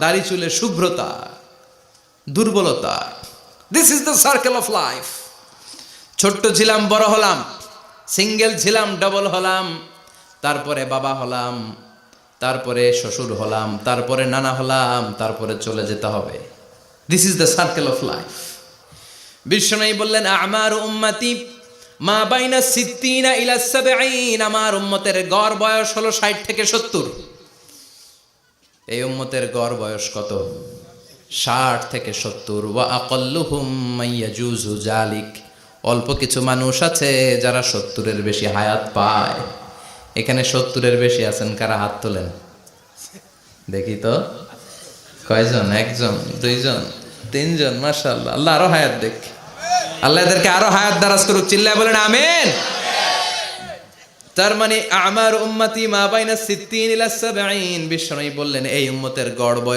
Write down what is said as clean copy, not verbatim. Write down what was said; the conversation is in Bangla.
দাড়ি চুলে শুভ্রতা, দুর্বলতা। This is the circle of life. ছোট্ট ছিলাম, বড় হলাম, সিঙ্গেল ছিলাম, ডাবল হলাম, তারপরে বাবা হলাম, তারপরে শ্বশুর হলাম, তারপরে নানা হলাম, তারপরে চলে যেতে হবে। This is the circle of life. বিশ্বনবী বললেন, আমার উম্মতি মা বাইনা সিত্তিনা ইলা সাবঈন, আমার উম্মতের গড় বয়স হলো 60 থেকে 70। এই উম্মতের গড় বয়স কত? 60 থেকে 70। ওয়া আকাল্লুহুম মাইয়াজুজু জালিক, অল্প কিছু মানুষ আছে যারা 70-এর বেশি হায়াত পায়। এখানে 70-এর বেশি আছেন কারা? হাত তোলেন দেখি তো। কয়জন? একজন, দুইজন, তিনজন। মাশাআল্লাহ, আল্লাহ আরো হায়াত দেখ। আল্লাহ এদেরকে আরো হায়াত দারাজ করুক। চিল্লায় বলেন আমিন। তার মানে আমার উম্মতি মা বাইনা সিত্তিন ইলা সাবঈন। বিশ্বনবী বললেন এই উম্মতের গড় বয়স